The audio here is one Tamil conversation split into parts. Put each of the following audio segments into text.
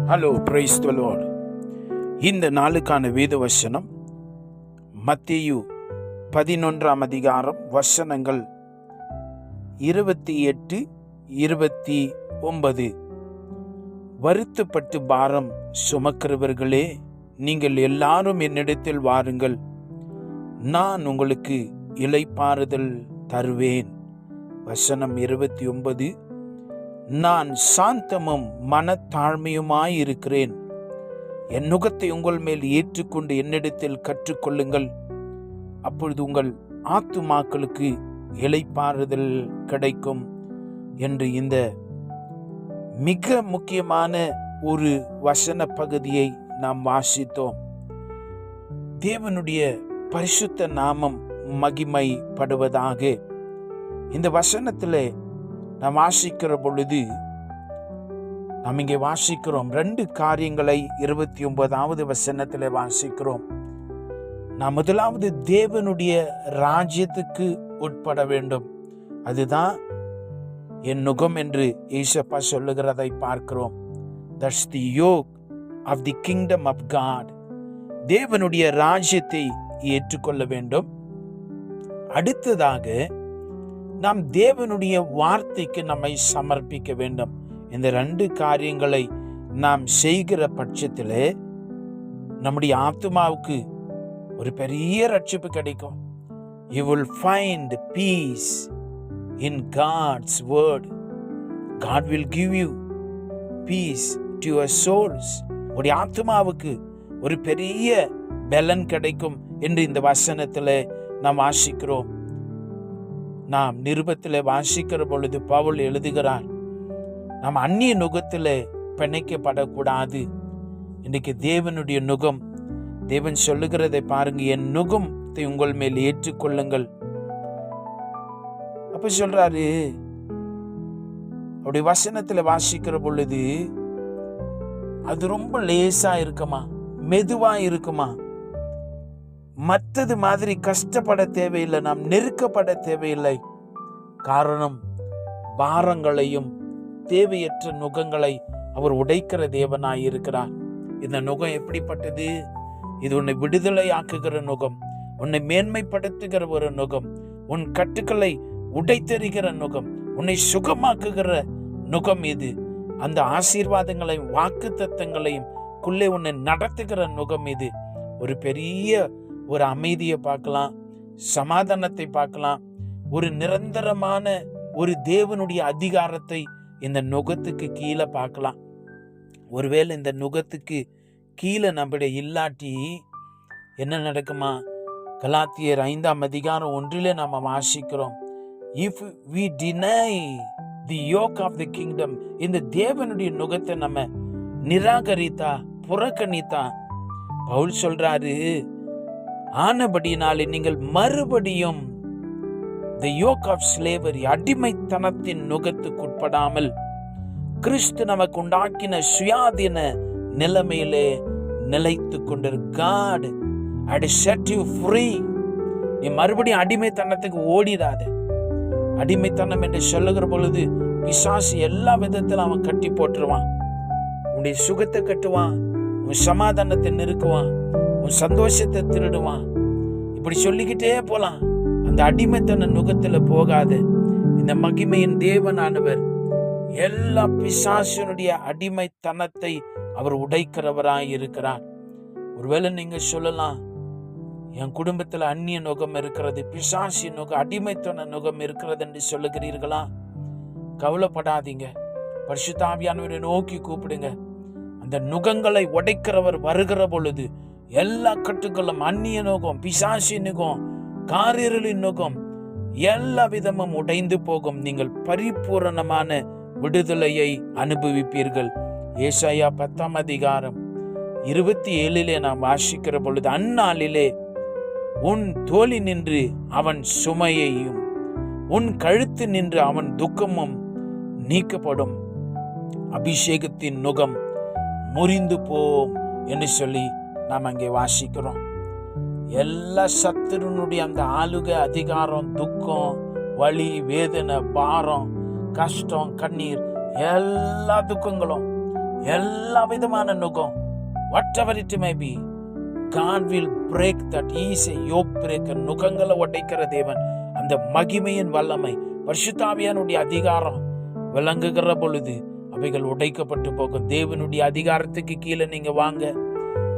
Hello, praise the Lord. இந்த நாளுக்கான வேத வசனம் மத்தேயு 11ஆம் அதிகாரம் வசனங்கள் 28, 29. வருத்தப்பட்டு பாரம் சுமக்கிறவர்களே, நீங்கள் எல்லாரும் என்னிடத்தில் வாருங்கள், நான் உங்களுக்கு இளைப்பாறுதல் தருவேன். வசனம் 29. நான் சாந்தமும் மனத்தாழ்மையுமாயிருக்கிறேன். என் நுகத்தை உங்கள் மேல் ஏற்றுக்கொண்டு என்னிடத்தில் கற்றுக்கொள்ளுங்கள், அப்பொழுது உங்கள் ஆத்துமாக்களுக்கு இளைப்பாறுதல் கிடைக்கும் என்று இந்த மிக முக்கியமான ஒரு வசன பகுதியை நாம் வாசித்தோம். தேவனுடைய பரிசுத்த நாமம் மகிமைப்படுவதாக. இந்த வசனத்திலே நாம் வாசிக்கிற பொழுது நாம் இங்கே வாசிக்கிறோம் 2 காரியங்களை 29வது வசனத்தில் வாசிக்கிறோம். நாம் முதலாவது தேவனுடைய ராஜ்யத்துக்கு உட்பட வேண்டும். அதுதான் என் நுகம் என்று ஏசப்பா சொல்லுகிறதை பார்க்கிறோம். That's the yoke of the kingdom of God. தேவனுடைய ராஜ்யத்தை ஏற்றுக்கொள்ள வேண்டும். அடுத்ததாக நாம் தேவனுடைய வார்த்தைக்கு நம்மை சமர்ப்பிக்க வேண்டும். இந்த 2 காரியங்களை நாம் செய்கிற பட்சத்திலே நம்முடைய ஆத்துமாவுக்கு ஒரு பெரிய ரட்சிப்பு கிடைக்கும். You will find peace in God's word. God will give you peace to your souls. உடைய ஆத்துமாவுக்கு ஒரு பெரிய பலன் கிடைக்கும் என்று இந்த வசனத்திலே நாம் வாசிக்கிறோம். நாம் நிருபத்தில் வாசிக்கிற பொழுது பவுல் எழுதுகிறார், நாம் அந்நிய நுகத்தில் பிணைக்கப்படக்கூடாது. இன்னைக்கு தேவனுடைய நுகம், தேவன் சொல்லுகிறதை பாருங்க, என் நுகத்தை உங்கள் மேல் ஏற்றுக்கொள்ளுங்கள். அப்ப சொல்றாரு, அப்படி வசனத்துல வாசிக்கிற பொழுது அது ரொம்ப லேசா இருக்குமா, மெதுவா இருக்குமா, மற்றது மாதிரி கஷ்டப்பட தேவையில்லை, நாம் நெருக்கப்பட தேவையில்லை. காரணம், பாரங்களையும் தேவையற்ற நுகங்களை அவர் உடைக்கிற தேவனாய் இருக்கிறார். இந்த நுகம் எப்படிப்பட்டது? இது உன்னை விடுதலை ஆக்குகிற நுகம், உன்னை மேன்மைப்படுத்துகிற ஒரு நுகம், உன் கட்டுக்களை உடைத்தெறிகிற நுகம், உன்னை சுகமாக்குகிற நுகம். இது அந்த ஆசீர்வாதங்களையும் வாக்கு தத்தங்களையும் குள்ளே உன்னை நடத்துகிற நுகம். இது ஒரு பெரிய ஒரு அமைதியை பார்க்கலாம், சமாதானத்தை பார்க்கலாம், ஒரு நிரந்தரமான ஒரு தேவனுடைய அதிகாரத்தை இந்த நுகத்துக்கு கீழே பார்க்கலாம். ஒருவேளை இந்த நுகத்துக்கு கீழே நம்முடைய இல்லாட்டி என்ன நடக்குமா? கலாத்தியர் 5ஆம் அதிகாரம் 1 நாம வாசிக்கிறோம், if we deny the yoke of the kingdom, இந்த தேவனுடைய நுகத்தை நம்ம நிராகரித்தா, புறக்கணித்தா, பவுல் சொல்றாரு, ஆனபடினாலே நீங்கள் மறுபடியும் the yoke of slavery, அடிமைத்தனத்தின் நுகத்துக்கு உட்படாமல் கிறிஸ்து நமக்கு உண்டாக்கின சுயாதீன நிலைமையிலே நிலைத்து கொண்டிரு. God had set you free. நீ மறுபடியும் அடிமைத்தனத்துக்கு ஓடிடாத. அடிமைத்தனம் என்று சொல்லுகிற பொழுது பிசாசு எல்லா விதத்திலும் அவன் கட்டி போட்டுருவான். உன்னுடைய சுகத்தை கட்டுவான், உன் சமாதானத்தை நெருக்குவான், உன் சந்தோஷத்தை திருடுவான். இப்படி சொல்லிக்கிட்டே போலாம். அந்த அடிமைத்தன நுகத்துல போகாத. இந்த மகிமையின் தேவனானவர் எல்லா பிசாசினுடைய அடிமைத்தனத்தை அவர் உடைக்கிறவராய் இருக்கிறார். ஒருவேளை நீங்க சொல்லலாம், என் குடும்பத்துல அந்நிய நுகம் இருக்கிறது, பிசாசி நுகம், அடிமைத்தன நுகம் இருக்கிறது என்று சொல்லுகிறீர்களா? கவலைப்படாதீங்க. பரிசுத்த ஆவியானவரை நோக்கி கூப்பிடுங்க. அந்த நுகங்களை உடைக்கிறவர் வருகிற பொழுது எல்லா கட்டுகளும், அந்நிய நுகம், பிசாசி நுகம், காரிருளின் நுகம், எல்லா விதமும் உடைந்து போகும். நீங்கள் பரிபூரணமான விடுதலையை அனுபவிப்பீர்கள். ஏசாயா 10ஆம் அதிகாரம் 27 நாம் வாசிக்கிற பொழுது, அந்நாளிலே உன் தோளி நின்று அவன் சுமையையும் உன் கழுத்து நின்று அவன் துக்கமும் நீக்கப்படும், அபிஷேகத்தின் நுகம் முறிந்து போம் என்று சொல்லி நாம் அங்கே வாசிக்கிறோம். எல்லா சத்துருனுடைய அந்த ஆளுகை, அதிகாரம், துக்கம், வலி, வேதனை, பாரம், கஷ்டம், கண்ணீர், எல்லா துக்கங்களும், எல்லா விதமான நுகம், whatever it may be, God will break that. He is a yoke breaker. நுகங்களை உடைக்கிற தேவன். அந்த மகிமையின் வல்லமை, பரிசுத்த ஆவியானுடைய அதிகாரம் விளங்குகிற பொழுது அவைகள் உடைக்கப்பட்டு போகும். தேவனுடைய அதிகாரத்துக்கு கீழே நீங்க வாங்க.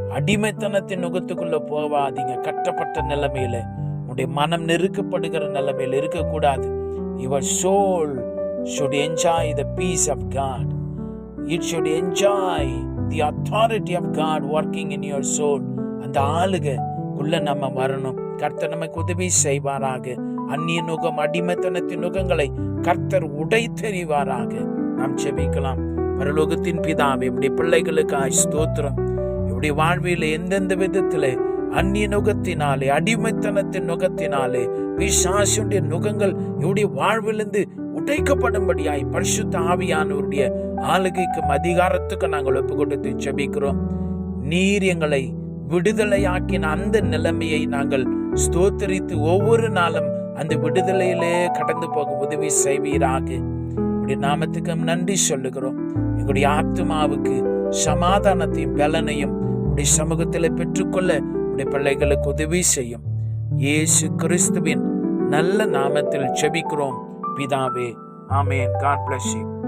அடிமைத்தனத்தின் நுகத்துக்குள்ள போவாதீங்க. கட்டப்பட்ட நிலைமையில, உடைய மனம் நெருக்கப்படுகிற நிலைமையில இருக்கக்கூடாது. Your soul should enjoy the peace of God. It should enjoy the authority of God working in your soul. அந்த ஆளுகைக்குள்ள நம்ம வரணும். கர்த்தர் நமக்கு உதவி செய்வாராக. அந்நிய நுகம், அடிமைத்தனத்தின் நுகங்களை கர்த்தர் உடைத்தெறிவாராக. நாம் ஜெபிக்கலாம். பரலோகத்தின் பிதாவே, இப்படி பிள்ளைகளுக்காய் ஸ்தோத்திரம். இப்படி வாழ்வில் எந்தெந்த விதத்திலே அந்நிய நுகத்தினாலே, அடிமைத்தனத்தின் நுகத்தினாலே, பிசாசுடைய நுகங்கள் இவருடைய வாழ்விலிருந்து உடைக்கப்படும்படியாய் பரிசுத்த ஆவியானவருடைய ஆளுகைக்கும் அதிகாரத்துக்கு நாங்கள் ஒப்பு கொடுத்து ஜெபிக்கிறோம். நீர் எங்களை விடுதலையாக்கின அந்த நிலைமையை நாங்கள் ஸ்தோத்தரித்து ஒவ்வொரு நாளும் அந்த விடுதலையிலே கடந்து போக உதவி செய்வீராக. உடைய நாமத்துக்கு நன்றி சொல்லுகிறோம். எங்களுடைய ஆத்துமாவுக்கு சமாதானத்தையும் பலனையும் உடைய சமூகத்தில் பெற்றுக்கொள்ள உடைய பிள்ளைகளுக்கு உதவி செய்யும். இயேசு கிறிஸ்துவின் நல்ல நாமத்தில் ஜெபிக்கிறோம் பிதாவே. ஆமென். God bless you.